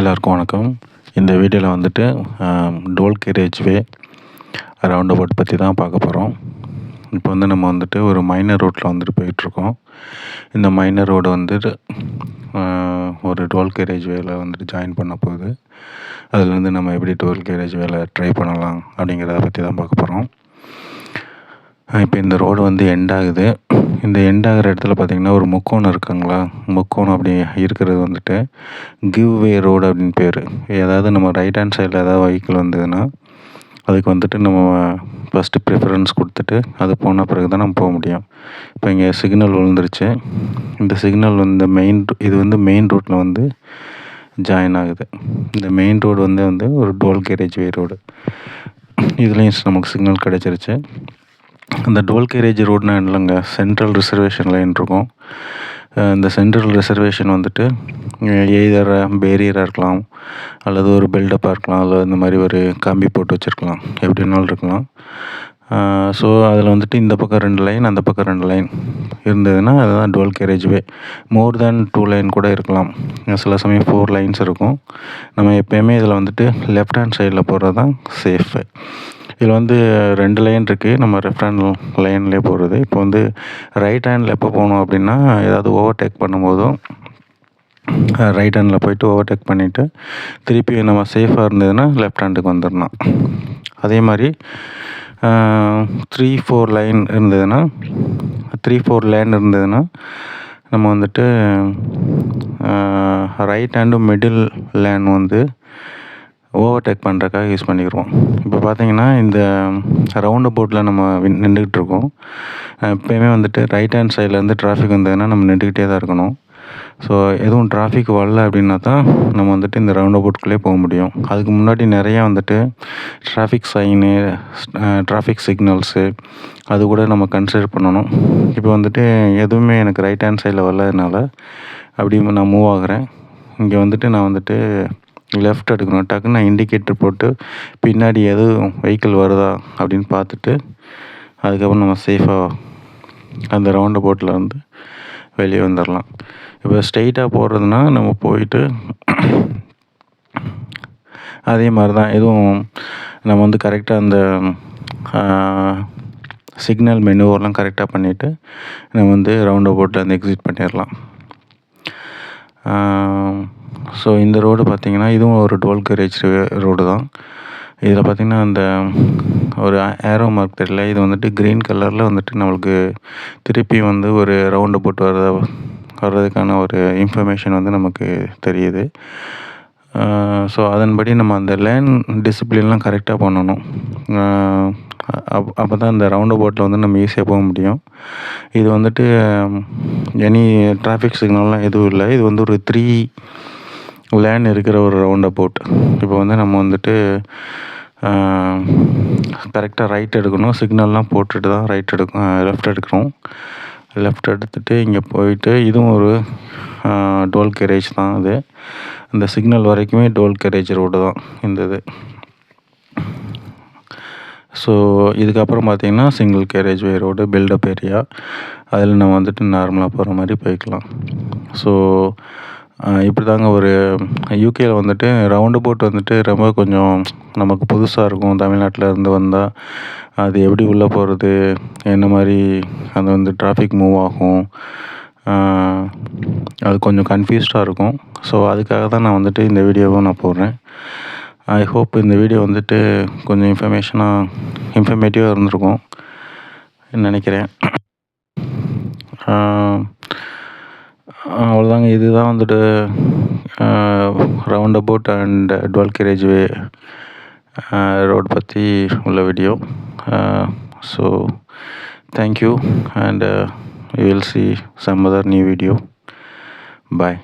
எல்லாருக்கும் வணக்கம். இந்த வீடியோவில் வந்துட்டு toll carriage way round about பற்றி தான் பார்க்க போகிறோம். இப்போ வந்து நம்ம வந்துட்டு ஒரு மைனர் ரோட்டில் வந்துட்டு போயிட்டுருக்கோம். இந்த மைனர் ரோடு வந்துட்டு ஒரு டோல் கேரேஜ் வேல வந்துட்டு ஜாயின் பண்ண போகுது. அதுலேருந்து நம்ம எப்படி டோல் கேரேஜ் வேலை ட்ரை பண்ணலாம் அப்படிங்கிறத பற்றி தான் பார்க்க போகிறோம். இப்போ இந்த ரோடு வந்து எண்ட் ஆகுது. இந்த எண்ட் ஆகிற இடத்துல பார்த்திங்கன்னா ஒரு முக்கோணம் இருக்குங்களா, முக்கோணம் அப்படி இருக்கிறது வந்துட்டு கிவ் வே ரோடு அப்படின்னு பேர். ஏதாவது நம்ம ரைட் ஹேண்ட் சைடில் ஏதாவது வெஹிக்கிள் வந்ததுன்னா அதுக்கு வந்துட்டு நம்ம ஃபஸ்ட்டு ப்ரிஃபரன்ஸ் கொடுத்துட்டு அது போன பிறகு தான் நம்ம போக முடியும். இப்போ இங்கே சிக்னல் விழுந்துருச்சு. இந்த சிக்னல் வந்து இது வந்து மெயின் ரோட்டில் வந்து ஜாயின் ஆகுது. இந்த மெயின் ரோடு வந்து ஒரு டோல் கேரேஜ் வே ரோடு. இதுலேயும் நமக்கு சிக்னல் கிடச்சிருச்சு. அந்த டோல் கேரேஜ் ரோடுனா இல்லைங்க, சென்ட்ரல் ரிசர்வேஷன் லைன் இருக்கும். இந்த சென்ட்ரல் ரிசர்வேஷன் வந்துட்டு எய்தர் பேரியராக இருக்கலாம், அல்லது ஒரு பில்டப்பாக இருக்கலாம், அல்லது இந்த மாதிரி ஒரு கம்பி போட்டு வச்சுருக்கலாம், எப்படி வேணாலும் இருக்கலாம். ஸோ அதில் வந்துட்டு இந்த பக்கம் 2 லைன், அந்த பக்கம் 2 லைன் இருந்ததுன்னா அதுதான் டோல் கேரேஜ் வே. மோர் தேன் 2 லைன் கூட இருக்கலாம். சில சமயம் 4 லைன்ஸ் இருக்கும். நம்ம எப்போயுமே இதில் வந்துட்டு லெஃப்ட் ஹேண்ட் சைடில் போகிறது தான் சேஃபு. இதில் வந்து 2 லைன் இருக்குது. நம்ம லெஃப்ட் ஹேண்ட் லைன்லேயே போகிறது. இப்போ வந்து ரைட் ஹேண்டில் எப்போ போகணும் அப்படின்னா, ஏதாவது ஓவர்டேக் பண்ணும்போதும் ரைட் ஹேண்டில் போயிட்டு ஓவர்டேக் பண்ணிவிட்டு திருப்பி நம்ம சேஃபாக இருந்ததுன்னா லெஃப்ட் ஹேண்டுக்கு வந்துடலாம். அதே மாதிரி 3-4 லைன் இருந்ததுன்னா 3-4 லேன் இருந்ததுன்னா நம்ம வந்துட்டு ரைட் ஹேண்டும் மிடில் லேன் வந்து ஓவர்டேக் பண்ணுறதுக்காக யூஸ் பண்ணிக்கிடுவோம். இப்போ பார்த்தீங்கன்னா இந்த ரவுண்ட் அபவுட்டில் நம்ம நின்றுக்கிட்டு இருக்கோம். எப்போயுமே வந்துட்டு ரைட் ஹேண்ட் சைட்லேருந்து டிராஃபிக் வந்ததுன்னா நம்ம நின்றுக்கிட்டே தான் இருக்கணும். ஸோ எதுவும் டிராஃபிக் வரல அப்படின்னா தான் நம்ம வந்துட்டு இந்த ரவுண்ட் அபவுட்குள்ளே போக முடியும். அதுக்கு முன்னாடி நிறையா வந்துட்டு டிராஃபிக் சைனு, டிராஃபிக் சிக்னல்ஸு அது கூட நம்ம கன்சிடர் பண்ணணும். இப்போ வந்துட்டு எதுவுமே எனக்கு ரைட் ஹேண்ட் சைடில் வரலனால அப்படி நான் மூவ் ஆகுறேன். இங்கே வந்துட்டு நான் வந்துட்டு லெஃப்ட் எடுக்கணும். டக்குன்னு நான் இண்டிகேட்டர் போட்டு பின்னாடி எதுவும் வெஹிக்கிள் வருதா அப்படின்னு பார்த்துட்டு அதுக்கப்புறம் நம்ம சேஃபாக அந்த ரவுண்ட் அபவுட்டில் வந்து வெளியே வந்துடலாம். இப்போ ஸ்ட்ரெயிட்டாக போகிறதுனா நம்ம போயிட்டு அதே மாதிரி தான் எதுவும் நம்ம வந்து கரெக்டாக அந்த சிக்னல் மெனுவெல்லாம் கரெக்டாக பண்ணிவிட்டு நம்ம வந்து ரவுண்ட் அபவுட்டில் வந்து எக்ஸிட் பண்ணிடலாம். ஸோ இந்த ரோடு பார்த்திங்கன்னா இதுவும் ஒரு டோல் கேரேஜ் ரோடு தான். இதில் பார்த்திங்கன்னா அந்த ஒரு ஏரோ மார்க் தெரியல, இது வந்துட்டு க்ரீன் கலரில் வந்துட்டு நம்மளுக்கு திருப்பி வந்து ஒரு ரவுண்ட் அபவுட் வர்றதுக்கான ஒரு இன்ஃபர்மேஷன் வந்து நமக்கு தெரியுது. ஸோ அதன்படி நம்ம அந்த லேன் டிசிப்ளின்லாம் கரெக்டாக பண்ணணும். அப்போ தான் இந்த ரவுண்ட் அபவுட்டில் வந்து நம்ம ஈஸியாக போக முடியும். இது வந்துட்டு எனி டிராஃபிக் சிக்னல்லாம் எதுவும் இல்லை. இது வந்து ஒரு 3 லேன் இருக்கிற ஒரு ரவுண்ட் அபவுட். இப்போ வந்து நம்ம வந்துட்டு கரெக்டாக ரைட் எடுக்கணும். சிக்னல்லாம் போட்டுட்டு தான் லெஃப்ட் எடுக்கணும். லெஃப்ட் எடுத்துகிட்டு இங்கே போயிட்டு இதுவும் ஒரு டோல் கேரேஜ் தான். அது இந்த சிக்னல் வரைக்குமே டோல் கேரேஜ் ரோடு தான் இந்த இது. ஸோ இதுக்கப்புறம் பார்த்திங்கன்னா single carriage way road, built up area, அதில் நம்ம வந்துட்டு நார்மலாக போகிற மாதிரி போய்க்கலாம். ஸோ இப்படி தாங்க ஒரு யூகேயில் வந்துட்டு ரவுண்ட் அபவுட் வந்துட்டு ரொம்ப கொஞ்சம் நமக்கு புதுசாக இருக்கும். தமிழ்நாட்டில் இருந்து வந்தால் அது எப்படி உள்ளே போகிறது, என்ன மாதிரி அது வந்து டிராஃபிக் மூவ் ஆகும், அது கொஞ்சம் கன்ஃபியூஸ்டாக இருக்கும். ஸோ அதுக்காக தான் நான் வந்துட்டு இந்த வீடியோவை நான் போடுறேன். ஐ ஹோப் இந்த வீடியோ வந்துட்டு கொஞ்சம் இன்ஃபர்மேட்டிவாக இருந்திருக்கும் நினைக்கிறேன். அவ்வளோதாங்க. இதுதான் வந்துட்டு round about and toll carriage way road பற்றி உள்ள video. So thank you and we will see some other new video. Bye.